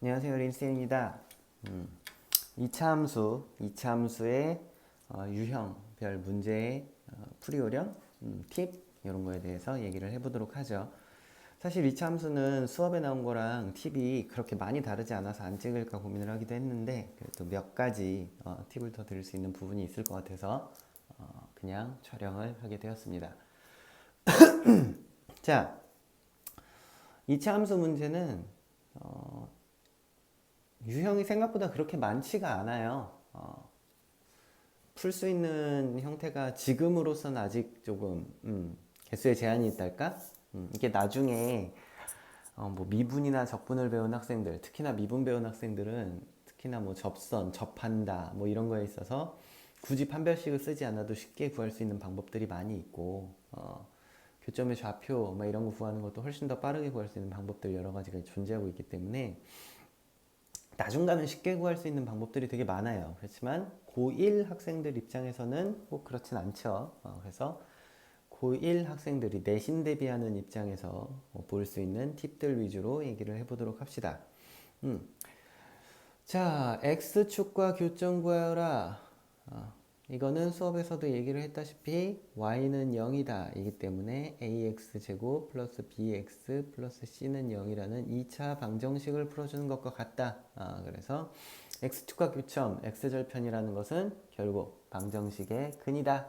안녕하세요, 린쌤입니다. 이차 함수의 유형별 문제의 풀이 요령, 팁 이런 거에 대해서 얘기를 해보도록 하죠. 사실 이차 함수는 수업에 나온 거랑 팁이 그렇게 많이 다르지 않아서 안 찍을까 고민을 하기도 했는데 그래도 몇 가지 팁을 더 드릴 수 있는 부분이 있을 것 같아서 그냥 촬영을 하게 되었습니다. 자, 이차 함수 문제는 유형이 생각보다 그렇게 많지가 않아요. 풀 수 있는 형태가 지금으로서는 아직 조금 개수에 제한이 있달까? 이게 나중에 뭐 미분이나 적분을 배운 학생들, 특히나 미분 배운 학생들은 특히나 뭐 접선, 접한다 뭐 이런 거에 있어서 굳이 판별식을 쓰지 않아도 쉽게 구할 수 있는 방법들이 많이 있고 교점의 좌표 뭐 이런 거 구하는 것도 훨씬 더 빠르게 구할 수 있는 방법들 여러 가지가 존재하고 있기 때문에 나중 가면 쉽게 구할 수 있는 방법들이 되게 많아요. 그렇지만 고1 학생들 입장에서는 꼭 그렇진 않죠. 그래서 고1 학생들이 내신 대비하는 입장에서 볼 수 있는 팁들 위주로 얘기를 해보도록 합시다. 자, X축과 교점 구하여라. 이거는 수업에서도 얘기를 했다시피 y는 0이다 이기 때문에 ax제곱 플러스 bx 플러스 c는 0이라는 2차 방정식을 풀어주는 것과 같다. 그래서 x축과 교점, x절편이라는 것은 결국 방정식의 근이다.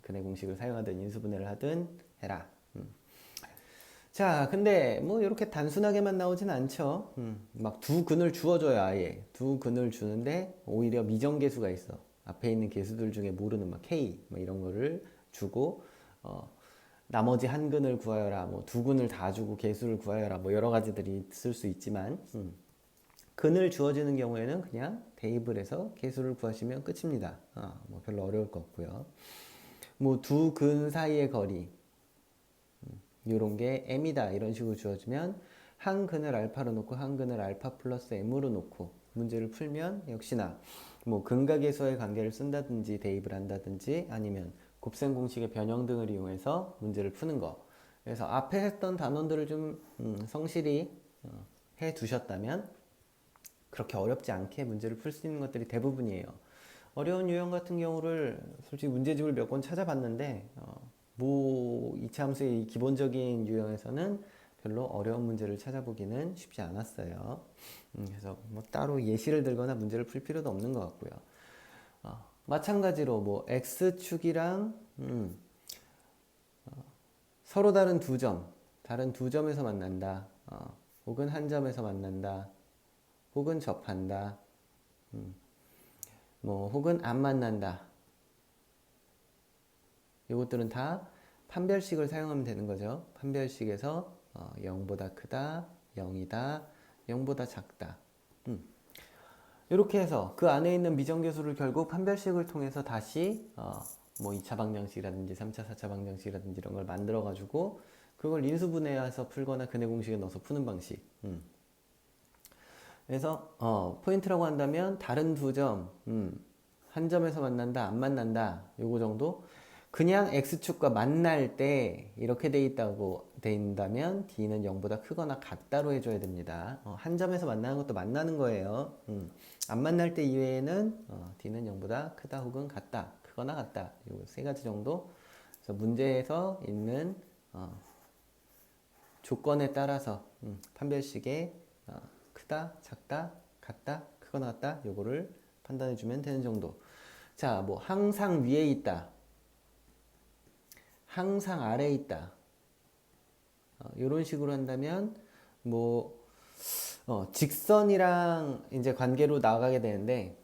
근의 공식을 사용하든 인수분해를 하든 해라. 자, 근데 뭐 이렇게 단순하게만 나오진 않죠. 막 두 근을 주어줘요, 아예. 두 근을 주는데 오히려 미정계수가 있어. 앞에 있는 계수들 중에 모르는 막 K 뭐 이런 거를 주고 나머지 한 근을 구하여라. 뭐 두 근을 다 주고 계수를 구하여라. 뭐 여러 가지들이 있을 수 있지만 근을 주어지는 경우에는 그냥 대입을 해서 계수를 구하시면 끝입니다. 뭐 별로 어려울 거 없고요. 뭐 두 근 사이의 거리 이런 게 m이다 이런 식으로 주어지면 한 근을 알파로 놓고 한 근을 알파 플러스 m으로 놓고 문제를 풀면 역시나 뭐 근각계수와의 관계를 쓴다든지 대입을 한다든지 아니면 곱셈 공식의 변형 등을 이용해서 문제를 푸는 거. 그래서 앞에 했던 단원들을 좀 성실히 해 두셨다면 그렇게 어렵지 않게 문제를 풀 수 있는 것들이 대부분이에요. 어려운 유형 같은 경우를 솔직히 문제집을 몇 권 찾아봤는데 뭐 이차함수의 이 기본적인 유형에서는 별로 어려운 문제를 찾아보기는 쉽지 않았어요. 그래서 뭐 따로 예시를 들거나 문제를 풀 필요도 없는 것 같고요. 마찬가지로 뭐 x축이랑 서로 다른 두 점에서 만난다. 혹은 한 점에서 만난다. 혹은 접한다. 뭐 혹은 안 만난다. 이것들은 다 판별식을 사용하면 되는 거죠. 판별식에서 0보다 크다, 0이다, 0보다 작다. 이렇게 해서 그 안에 있는 미정계수를 결국 판별식을 통해서 다시 뭐 2차 방정식이라든지 3차, 4차 방정식이라든지 이런 걸 만들어 가지고 그걸 인수분해해서 풀거나 근해 공식에 넣어서 푸는 방식. 그래서 포인트라고 한다면 다른 두 점, 한 점에서 만난다, 안 만난다, 요거 정도. 그냥 x축과 만날 때 이렇게 돼 있다고 돼 있다면 d는 0보다 크거나 같다로 해줘야 됩니다. 한 점에서 만나는 것도 만나는 거예요. 안 만날 때 이외에는 d는 0보다 크다 혹은 같다, 크거나 같다. 요 세 가지 정도. 그래서 문제에서 있는 조건에 따라서 판별식에 크다, 작다, 같다, 크거나 같다 요거를 판단해 주면 되는 정도. 자, 뭐 항상 위에 있다, 항상 아래에 있다. 이런 식으로 한다면 뭐 직선이랑 이제 관계로 나가게 되는데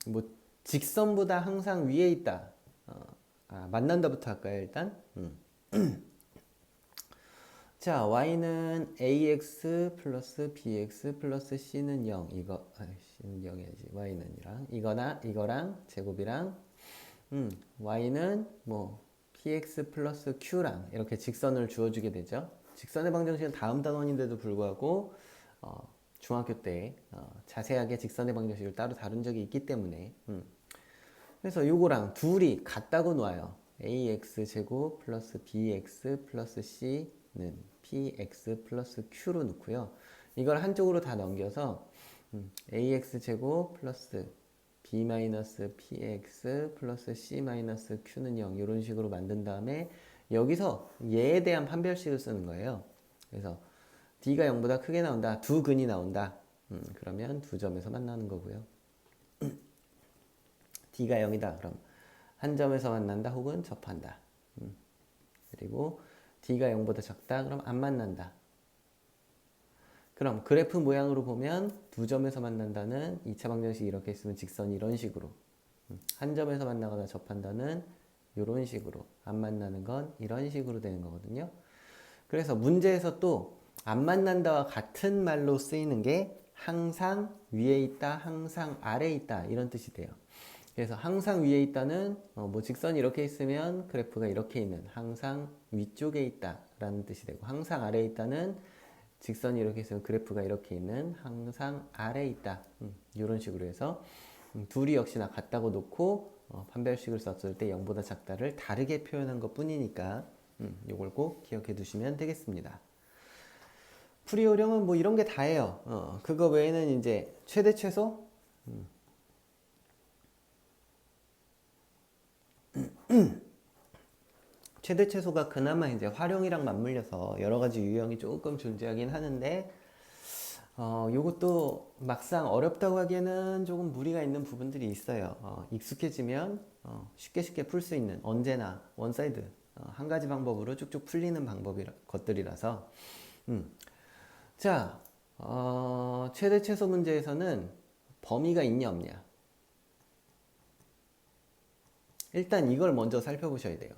뭐 직선보다 항상 위에 있다. 만난다부터 할까요, 일단? 자, y는 ax 플러스 bx 플러스 c는 0. c는 0이야지. y는 이거랑 제곱이랑 y는 뭐 px 플러스 q랑 이렇게 직선을 주어주게 되죠. 직선의 방정식은 다음 단원인데도 불구하고 중학교 때 자세하게 직선의 방정식을 따로 다룬 적이 있기 때문에 그래서 요거랑 둘이 같다고 놔요. ax 제곱 플러스 bx 플러스 c는 px 플러스 q로 놓고요. 이걸 한쪽으로 다 넘겨서 ax제곱 플러스 b 마이너스 px 플러스 c 마이너스 q는 0 이런 식으로 만든 다음에 여기서 얘에 대한 판별식을 쓰는 거예요. 그래서 d가 0보다 크게 나온다. 두 근이 나온다. 그러면 두 점에서 만나는 거고요. d가 0이다. 그럼 한 점에서 만난다 혹은 접한다. 그리고 d가 0보다 작다. 그럼 안 만난다. 그럼 그래프 모양으로 보면 두 점에서 만난다는 2차 방정식 이렇게 있으면 직선이 이런 식으로, 한 점에서 만나거나 접한다는 이런 식으로, 안 만나는 건 이런 식으로 되는 거거든요. 그래서 문제에서 또 안 만난다와 같은 말로 쓰이는 게 항상 위에 있다, 항상 아래에 있다 이런 뜻이 돼요. 그래서 항상 위에 있다는 뭐 직선이 이렇게 있으면 그래프가 이렇게 있는 항상 위쪽에 있다 라는 뜻이 되고, 항상 아래에 있다는 직선이 이렇게 있으면 그래프가 이렇게 있는 항상 아래에 있다. 이런 식으로 해서 둘이 역시나 같다고 놓고 판별식을 썼을 때 0보다 작다를 다르게 표현한 것 뿐이니까 이걸 꼭 기억해 두시면 되겠습니다. 풀이 요령은 뭐 이런 게 다예요. 그거 외에는 이제 최대 최소, 최대 최소가 그나마 이제 활용이랑 맞물려서 여러 가지 유형이 조금 존재하긴 하는데, 요것도 막상 어렵다고 하기에는 조금 무리가 있는 부분들이 있어요. 익숙해지면 쉽게 풀 수 있는, 언제나 원사이드 한 가지 방법으로 쭉쭉 풀리는 것들이라서. 자, 최대 최소 문제에서는 범위가 있냐 없냐, 일단 이걸 먼저 살펴보셔야 돼요.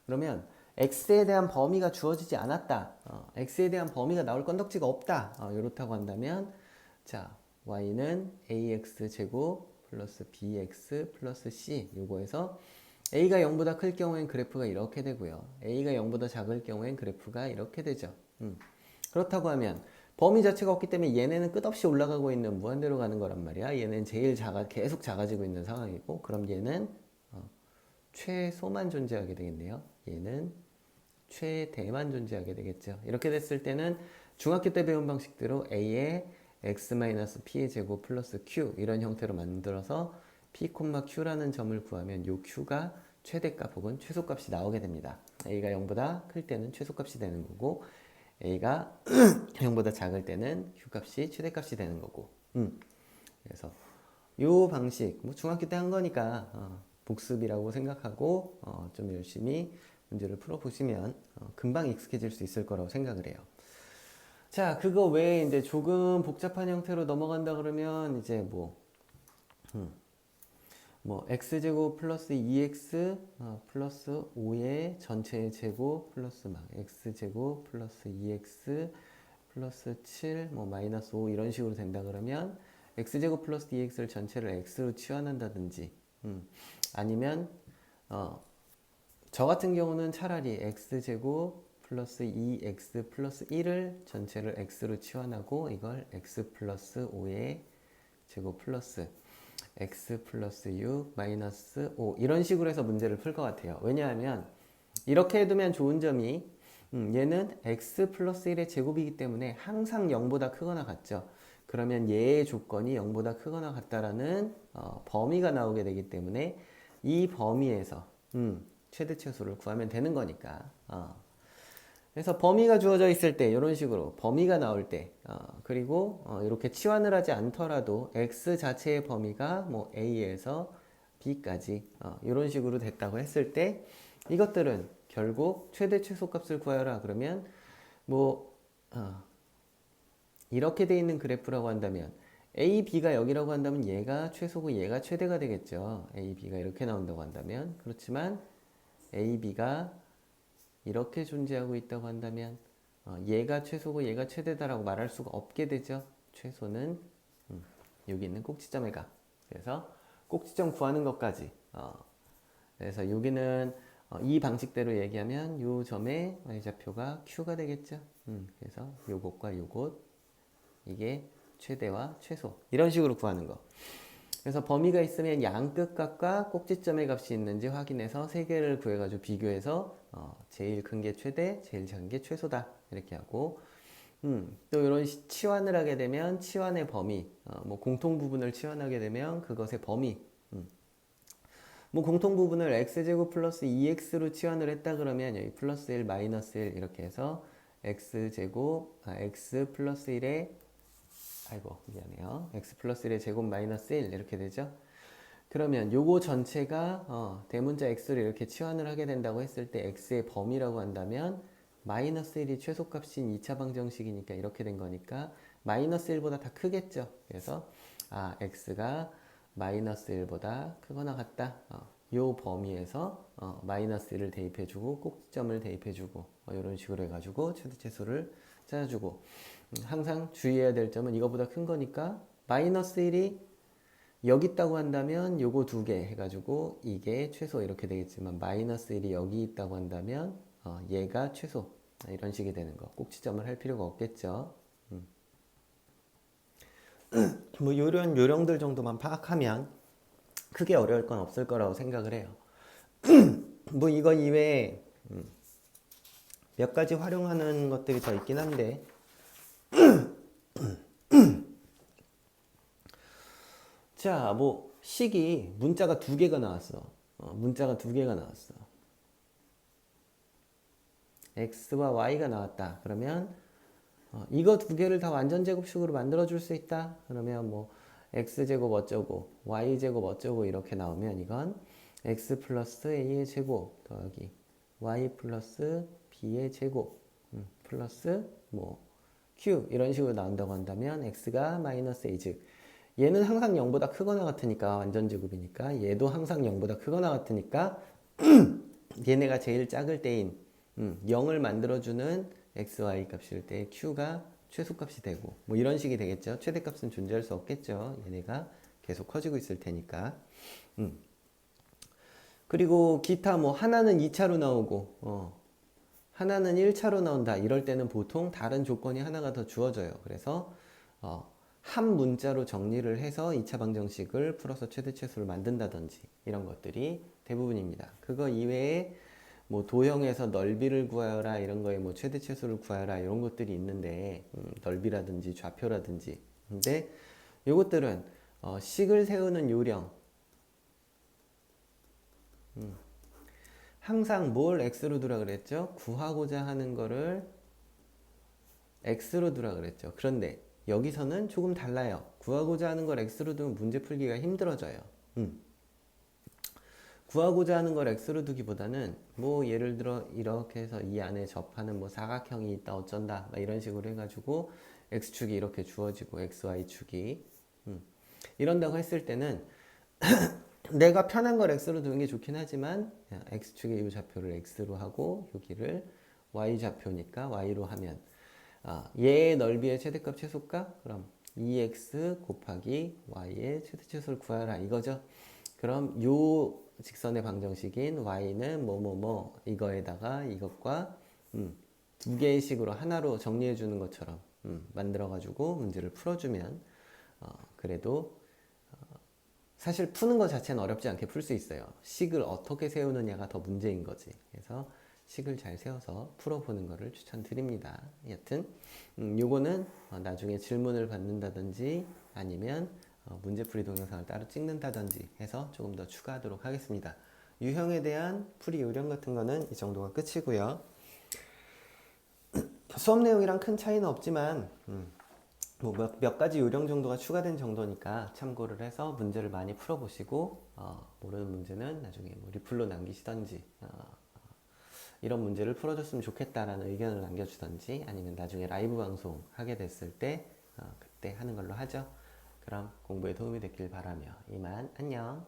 그러면 x에 대한 범위가 주어지지 않았다, x에 대한 범위가 나올 건덕지가 없다, 이렇다고 한다면, 자, y는 ax제곱 플러스 bx 플러스 c, 요거에서 a가 0보다 클 경우엔 그래프가 이렇게 되고요, a가 0보다 작을 경우엔 그래프가 이렇게 되죠. 그렇다고 하면 범위 자체가 없기 때문에 얘네는 끝없이 올라가고 있는, 무한대로 가는 거란 말이야. 얘는 제일 계속 작아지고 있는 상황이고, 그럼 얘는 최소만 존재하게 되겠네요. 얘는 최대만 존재하게 되겠죠. 이렇게 됐을 때는 중학교 때 배운 방식대로 a의 x-p의 제곱 플러스 q 이런 형태로 만들어서 p, q라는 점을 구하면 요 q가 최대값 혹은 최소값이 나오게 됩니다. a가 0보다 클 때는 최소값이 되는 거고, a가 0보다 작을 때는 q값이 최대값이 되는 거고. 그래서 요 방식, 뭐 중학교 때 한 거니까 복습이라고 생각하고 좀 열심히 문제를 풀어보시면 금방 익숙해질 수 있을 거라고 생각을 해요. 자, 그거 외에 이제 조금 복잡한 형태로 넘어간다 그러면 이제 뭐 x제곱 플러스 2x 플러스 5의 전체의 제곱 플러스 막 x제곱 플러스 2x 플러스 7 뭐 마이너스 5 이런 식으로 된다 그러면 x제곱 플러스 2x를 전체를 x로 치환한다든지, 아니면 저 같은 경우는 차라리 x제곱 플러스 2x 플러스 1을 전체를 x로 치환하고 이걸 x 플러스 5의 제곱 플러스 x 플러스 6 마이너스 5 이런 식으로 해서 문제를 풀 것 같아요. 왜냐하면 이렇게 해두면 좋은 점이 얘는 x 플러스 1의 제곱이기 때문에 항상 0보다 크거나 같죠. 그러면 얘의 조건이 0보다 크거나 같다라는 범위가 나오게 되기 때문에 이 범위에서 최대 최소를 구하면 되는 거니까. 그래서 범위가 주어져 있을 때 이런 식으로 범위가 나올 때, 그리고 이렇게 치환을 하지 않더라도 x 자체의 범위가 뭐 a에서 b까지 이런 식으로 됐다고 했을 때, 이것들은 결국 최대 최소값을 구하라 그러면 뭐 이렇게 돼 있는 그래프라고 한다면 a, b가 여기라고 한다면 얘가 최소고 얘가 최대가 되겠죠. a, b가 이렇게 나온다고 한다면. 그렇지만 a, b가 이렇게 존재하고 있다고 한다면 얘가 최소고 얘가 최대다라고 말할 수가 없게 되죠. 최소는 여기 있는 꼭지점에 가. 그래서 꼭지점 구하는 것까지. 그래서 여기는 이 방식대로 얘기하면 요 점의 y좌표가 q가 되겠죠. 그래서 요것과 요것, 이게 최대와 최소 이런 식으로 구하는 거. 그래서 범위가 있으면 양 끝값과 꼭지점의 값이 있는지 확인해서 세 개를 구해가지고 비교해서 제일 큰 게 최대, 제일 작은 게 최소다 이렇게 하고, 또 이런 치환을 하게 되면 치환의 범위, 뭐 공통 부분을 치환하게 되면 그것의 범위. 뭐 공통 부분을 x제곱 플러스 2x로 치환을 했다 그러면 여기 플러스 1 마이너스 1 이렇게 해서 x제곱 x 플러스 1의 아이고 미안해요. x 플러스 1의 제곱 마이너스 1 이렇게 되죠. 그러면 요거 전체가 대문자 x를 이렇게 치환을 하게 된다고 했을 때 x의 범위라고 한다면 마이너스 1이 최소값인 2차 방정식이니까 이렇게 된 거니까 마이너스 1보다 다 크겠죠. 그래서 x가 마이너스 1보다 크거나 같다. 요 범위에서 마이너스 1을 대입해주고 꼭지점을 대입해주고 이런 식으로 해가지고 최대치수를 찾아주고 항상 주의해야 될 점은 이거보다 큰 거니까 마이너스 1이 여기 있다고 한다면 요거 두 개 해가지고 이게 최소 이렇게 되겠지만 마이너스 1이 여기 있다고 한다면 얘가 최소 이런 식이 되는 거 꼭지점을 할 필요가 없겠죠. 뭐 요런 요령들 정도만 파악하면 크게 어려울 건 없을 거라고 생각을 해요. 뭐 이거 이외에 몇 가지 활용하는 것들이 더 있긴 한데 자, 뭐 식이 문자가 두 개가 나왔어. 문자가 두 개가 나왔어. x와 y가 나왔다. 그러면 이거 두 개를 다 완전제곱식으로 만들어 줄 수 있다. 그러면 뭐 x제곱 어쩌고 y제곱 어쩌고 이렇게 나오면 이건 x 플러스 a의 제곱 더하기 y 플러스 b의 제곱 플러스 뭐 q 이런 식으로 나온다고 한다면 x가 마이너스 a 즉 얘는 항상 0보다 크거나 같으니까 완전제곱이니까 얘도 항상 0보다 크거나 같으니까 얘네가 제일 작을 때인 0을 만들어주는 x, y 값일 때 q가 최소값이 되고 뭐 이런 식이 되겠죠. 최대값은 존재할 수 없겠죠. 얘네가 계속 커지고 있을 테니까. 그리고 기타 뭐 하나는 2차로 나오고 하나는 1차로 나온다. 이럴 때는 보통 다른 조건이 하나가 더 주어져요. 그래서 한 문자로 정리를 해서 2차 방정식을 풀어서 최대최소를 만든다든지 이런 것들이 대부분입니다. 그거 이외에 뭐 도형에서 넓이를 구하여라 이런 거에 뭐 최대최소를 구하여라 이런 것들이 있는데 넓이라든지 좌표라든지 근데 요것들은 식을 세우는 요령 항상 뭘 x로 두라 그랬죠? 구하고자 하는 거를 x로 두라 그랬죠. 그런데 여기서는 조금 달라요. 구하고자 하는 걸 x로 두면 문제 풀기가 힘들어져요. 구하고자 하는 걸 x로 두기보다는 뭐 예를 들어 이렇게 해서 이 안에 접하는 뭐 사각형이 있다 어쩐다 막 이런 식으로 해가지고 x축이 이렇게 주어지고 xy축이 이런다고 했을 때는 내가 편한 걸 x로 두는 게 좋긴 하지만 x축의 이 좌표를 x로 하고 여기를 y좌표니까 y로 하면 얘의 넓이의 최대값 최소값 그럼 2x 곱하기 y의 최대최소를 구하라 이거죠. 그럼 요 직선의 방정식인 y는 뭐뭐뭐 이거에다가 이것과 두 개의 식으로 하나로 정리해 주는 것처럼 만들어 가지고 문제를 풀어주면 그래도 사실 푸는 것 자체는 어렵지 않게 풀 수 있어요. 식을 어떻게 세우느냐가 더 문제인 거지. 그래서 식을 잘 세워서 풀어보는 것을 추천드립니다. 여튼 요거는 나중에 질문을 받는다든지 아니면 문제풀이 동영상을 따로 찍는다든지 해서 조금 더 추가하도록 하겠습니다. 유형에 대한 풀이 요령 같은 거는 이 정도가 끝이고요. 수업 내용이랑 큰 차이는 없지만 뭐 몇 가지 요령 정도가 추가된 정도니까 참고를 해서 문제를 많이 풀어보시고 모르는 문제는 나중에 뭐 리플로 남기시던지 이런 문제를 풀어줬으면 좋겠다라는 의견을 남겨주던지 아니면 나중에 라이브 방송 하게 됐을 때 그때 하는 걸로 하죠. 그럼 공부에 도움이 됐길 바라며 이만 안녕.